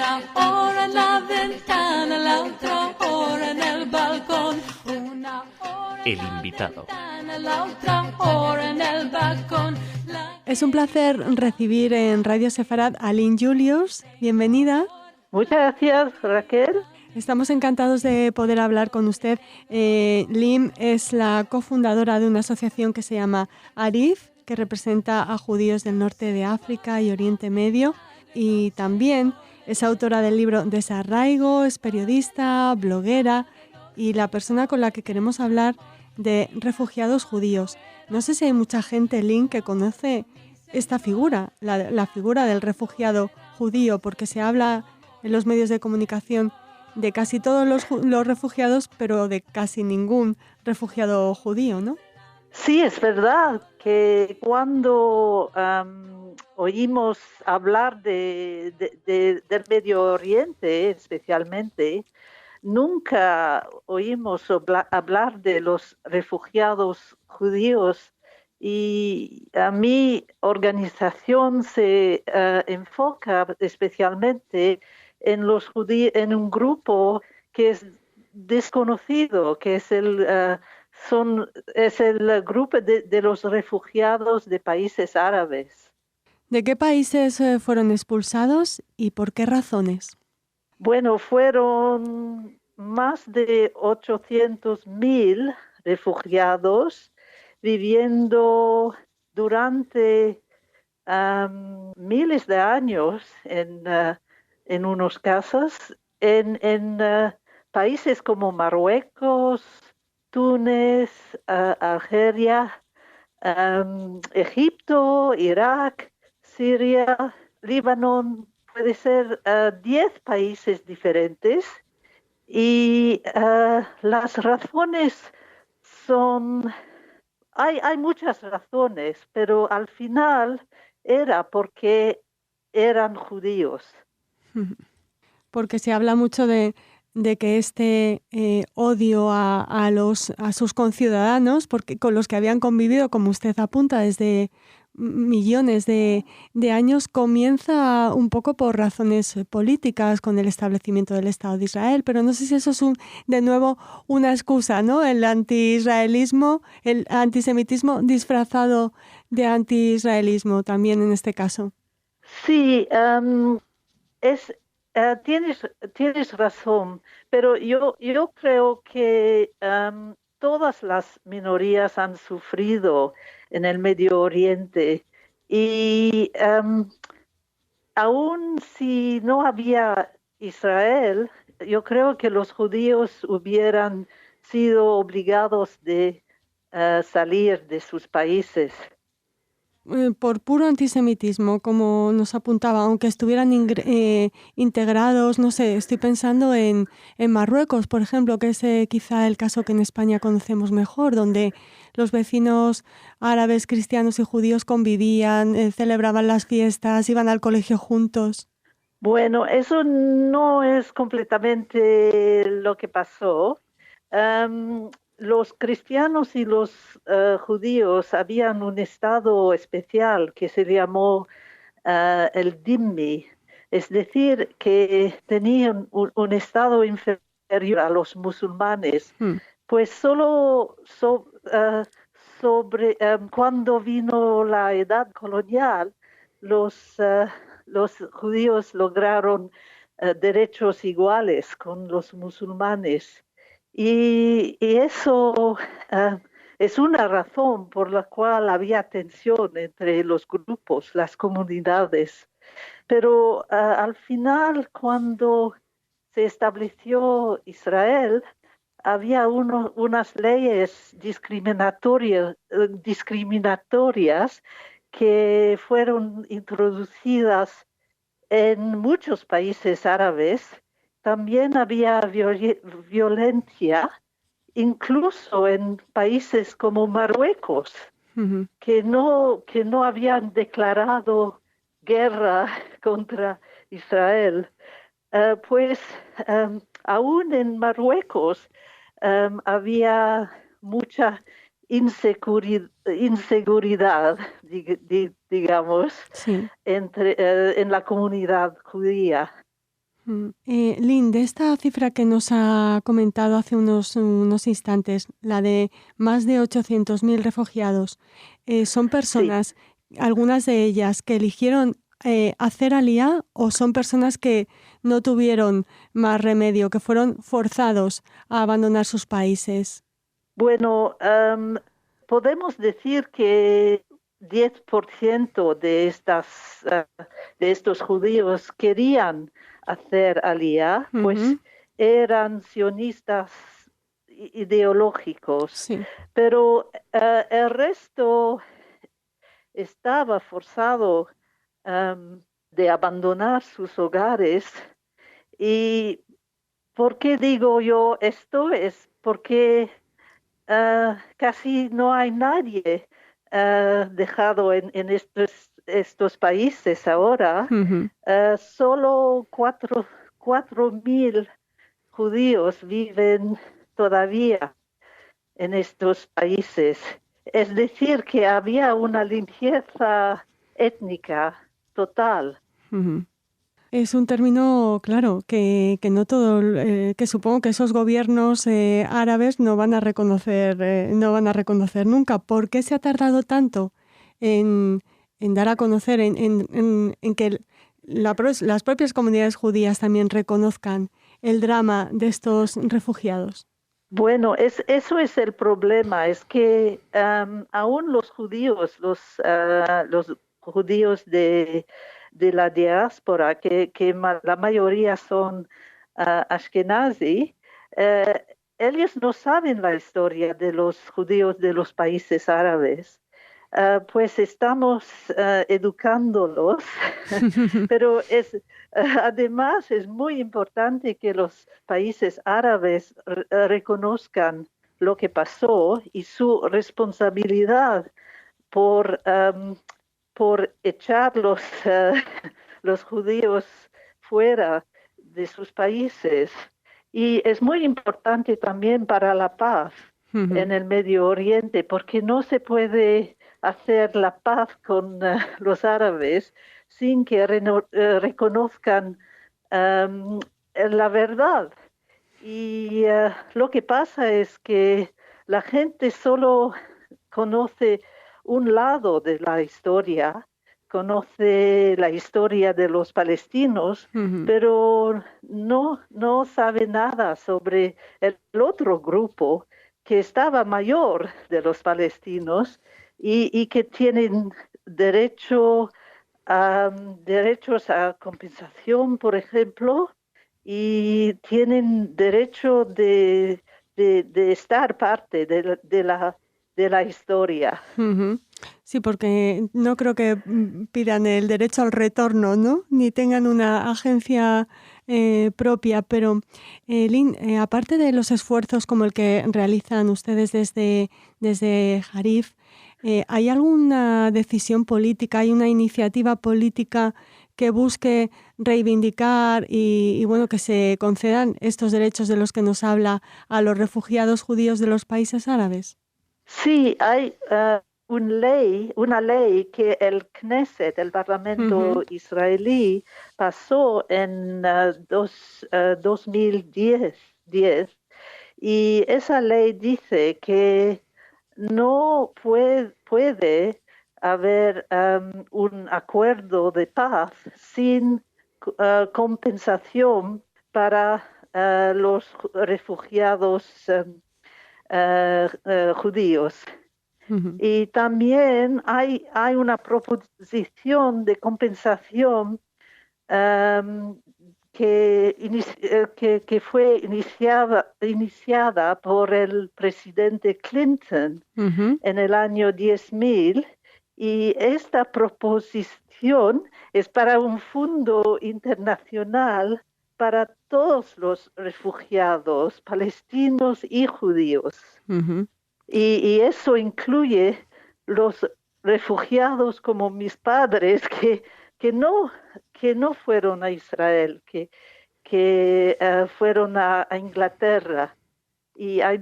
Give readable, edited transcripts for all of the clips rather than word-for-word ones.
Una hora en la ventana, la otra hora en el balcón. Una hora El invitado. la otra hora en el balcón. Es un placer recibir en Radio Sefarad a Lynn Julius. Bienvenida. Muchas gracias, Raquel. Estamos encantados de poder hablar con usted. Lynn es la cofundadora de una asociación que se llama Arif, que representa a judíos del norte de África y Oriente Medio, y también es autora del libro Desarraigo, es periodista, bloguera y la persona con la que queremos hablar de refugiados judíos. No sé si hay mucha gente, Lynn, que conoce esta figura, la figura del refugiado judío, porque se habla en los medios de comunicación de casi todos los refugiados, pero de casi ningún refugiado judío, ¿no? Sí, es verdad que cuando oímos hablar del Medio Oriente especialmente, nunca oímos hablar de los refugiados judíos, y a mi organización se enfoca especialmente en los judíos, en un grupo que es desconocido, que es el grupo de los refugiados de países árabes. ¿De qué países fueron expulsados y por qué razones? Bueno, fueron más de 800,000 refugiados viviendo durante miles de años en unos casos en países como Marruecos, Túnez, Argelia, Egipto, Irak, Siria, Líbano. Puede ser 10 países diferentes, y las razones son... Hay muchas razones, pero al final era porque eran judíos. Porque se habla mucho de que este odio a sus conciudadanos, porque con los que habían convivido, como usted apunta, desde millones de años, comienza un poco por razones políticas con el establecimiento del Estado de Israel, pero no sé si eso es de nuevo una excusa, ¿no? El anti-israelismo, el antisemitismo disfrazado de anti-israelismo también en este caso. Sí, tienes razón, pero yo creo que todas las minorías han sufrido en el Medio Oriente, y aun si no había Israel, yo creo que los judíos hubieran sido obligados de salir de sus países. Por puro antisemitismo, como nos apuntaba, aunque estuvieran integrados, no sé, estoy pensando en Marruecos, por ejemplo, que es quizá el caso que en España conocemos mejor, donde los vecinos árabes, cristianos y judíos convivían, celebraban las fiestas, iban al colegio juntos. Bueno, eso no es completamente lo que pasó. Los cristianos y los judíos habían un estado especial que se llamó el dhimmi, es decir, que tenían un estado inferior a los musulmanes. Pues solo cuando vino la edad colonial, los judíos lograron derechos iguales con los musulmanes. Y eso es una razón por la cual había tensión entre los grupos, las comunidades. Pero al final, cuando se estableció Israel, había unas leyes discriminatorias que fueron introducidas en muchos países árabes. También había violencia, incluso en países como Marruecos, que no habían declarado guerra contra Israel. Aún en Marruecos había mucha inseguridad, digamos, sí, en la comunidad judía. Lynn, de esta cifra que nos ha comentado hace unos instantes, la de más de 800.000 refugiados, ¿son Sí. personas, algunas de ellas, que eligieron hacer aliyá o son personas que no tuvieron más remedio, que fueron forzados a abandonar sus países? Bueno, podemos decir que 10% de estos judíos querían hacer aliyá, Ujú, pues eran sionistas ideológicos, sí. pero el resto estaba forzado de abandonar sus hogares. ¿Y por qué digo yo esto? Es porque casi no hay nadie dejado en estos países ahora. Ujú, Solo 4.000 judíos viven todavía en estos países. Es decir, que había una limpieza étnica total. ujú. Es un término, claro, que no todo, que supongo que esos gobiernos árabes no van a reconocer, no van a reconocer nunca. ¿Por qué se ha tardado tanto en, en dar a conocer, en que las propias comunidades judías también reconozcan el drama de estos refugiados? Bueno, eso es el problema, es que aún los judíos de la diáspora, la mayoría son Ashkenazi, eh, ellos no saben la historia de los judíos de los países árabes. Pues estamos educándolos, pero además es muy importante que los países árabes reconozcan lo que pasó y su responsabilidad por, por echar los judíos fuera de sus países. Y es muy importante también para la paz en el Medio Oriente, porque no se puede hacer la paz con los árabes sin que reconozcan la verdad. Y lo que pasa es que la gente solo conoce un lado de la historia, conoce la historia de los palestinos, Ujú, pero no sabe nada sobre el otro grupo que estaba mayor de los palestinos y que tienen derechos a compensación, por ejemplo, y tienen derecho de estar parte de la historia. ujú. Sí, porque no creo que pidan el derecho al retorno, ¿no? Ni tengan una agencia propia. Pero, Lynn, aparte de los esfuerzos como el que realizan ustedes desde Jarif, ¿hay alguna decisión política, hay una iniciativa política que busque reivindicar y, bueno, que se concedan estos derechos de los que nos habla a los refugiados judíos de los países árabes? Sí, hay una ley que el Knesset, el Parlamento Ujú, israelí, pasó en 2010, y esa ley dice que no puede haber un acuerdo de paz sin compensación para los refugiados judíos. ujú. Y también hay una proposición de compensación um, que fue iniciada por el presidente Clinton Ujú, en el año 10.000, y esta proposición es para un fondo internacional para todos los refugiados palestinos y judíos. ujú, Y eso incluye los refugiados como mis padres que, no, que no fueron a Israel, que fueron a Inglaterra. Y hay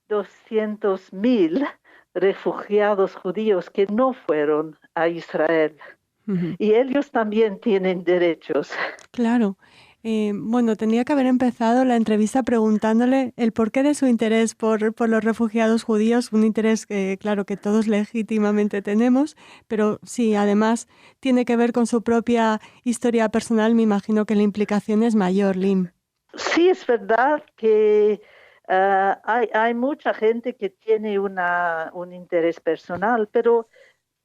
200.000 refugiados judíos que no fueron a Israel. Ujú. y ellos también tienen derechos. Claro. Bueno, tendría que haber empezado la entrevista preguntándole el porqué de su interés por los refugiados judíos, un interés que, claro, que todos legítimamente tenemos, pero sí, además tiene que ver con su propia historia personal, me imagino que la implicación es mayor, Lim. Sí, es verdad que hay mucha gente que tiene un interés personal, pero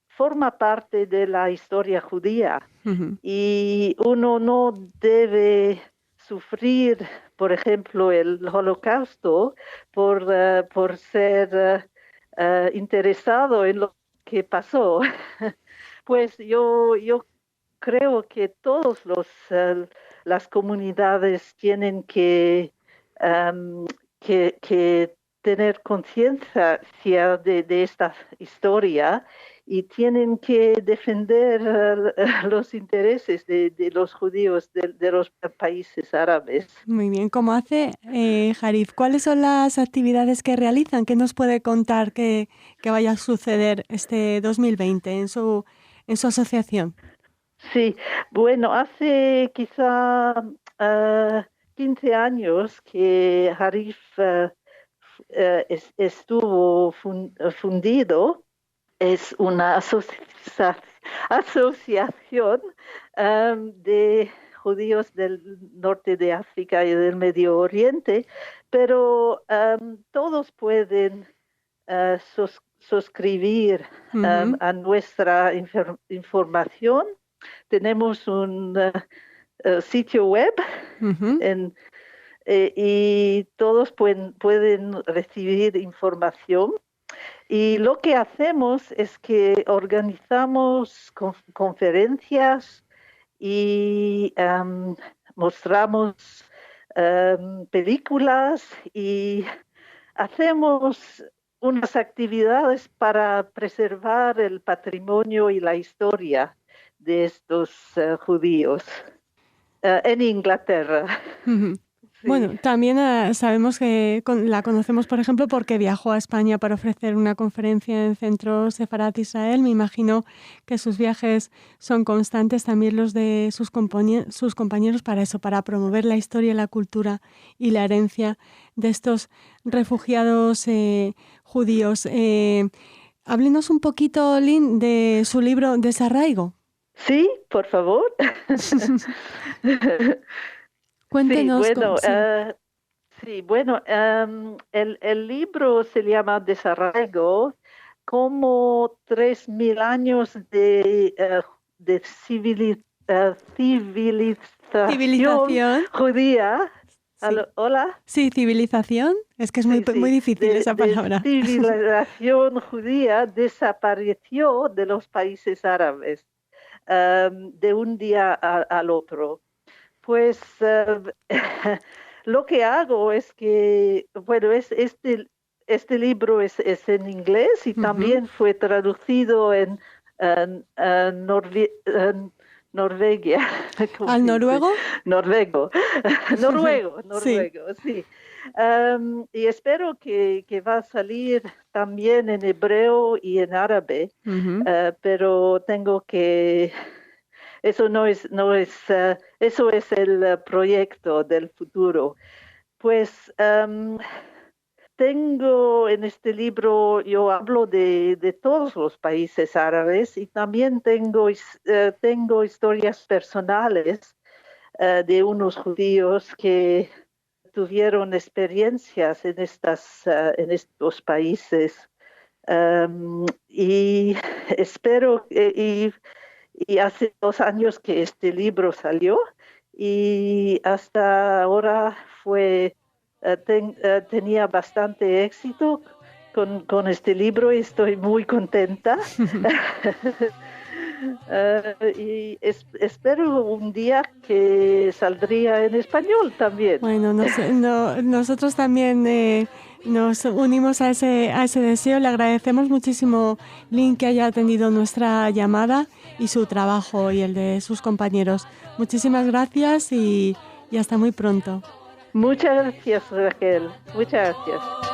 forma parte de la historia judía Ujú. y uno no debe sufrir, por ejemplo, el holocausto por ser interesado en lo que pasó. Pues yo creo que todos las comunidades tienen em, que tener conciencia de esta historia y tienen que defender los intereses de los judíos de los países árabes. Muy bien, ¿cómo hace Jarif? ¿Cuáles son las actividades que realizan? ¿Qué nos puede contar que vaya a suceder este 2020 en su asociación? Sí, bueno, hace quizá 15 años que Harif estuvo fundido. Es una asociación de judíos del norte de África y del Medio Oriente, pero todos pueden suscribir Ujú, a nuestra información. Tenemos un sitio web ujú. en, y todos pueden recibir información. Y lo que hacemos es que organizamos conferencias y mostramos películas y hacemos unas actividades para preservar el patrimonio y la historia de estos judíos en Inglaterra. Ujú. Sí. Bueno, también sabemos que la conocemos, por ejemplo, porque viajó a España para ofrecer una conferencia en Centro Sefarat Israel. Me imagino que sus viajes son constantes, también los de sus compañeros para eso, para promover la historia, la cultura y la herencia de estos refugiados judíos. Háblenos un poquito, Lynn, de su libro Desarraigo. Sí, por favor. Sí, Cuéntenos, bueno, sí. sí, bueno, el libro se llama Desarraigo, como 3.000 años de civilización Civilización. judía. Sí. Hola. Sí, civilización. Es que es muy, Sí, muy sí, difícil esa de palabra. civilización judía desapareció de los países árabes de un día al otro. Pues lo que hago es que, bueno, este libro es en inglés y Ujú. también fue traducido en Norvegia, ¿cómo ¿Al se dice? noruego? Noruego, Sí. noruego, sí. Y espero que va a salir también en hebreo y en árabe, Ujú. pero tengo que eso eso es el proyecto del futuro. Pues tengo en este libro, yo hablo de todos los países árabes y también tengo historias personales de unos judíos que tuvieron experiencias en estos países. Y espero, y hace 2 años que este libro salió y hasta ahora tenía bastante éxito con este libro y estoy muy contenta. Y espero un día que saldría en español también. Bueno, nosotros también nos unimos a ese deseo. Le agradecemos muchísimo, Lynn, que haya atendido nuestra llamada y su trabajo y el de sus compañeros. Muchísimas gracias y hasta muy pronto. Muchas gracias, Raquel. Muchas gracias.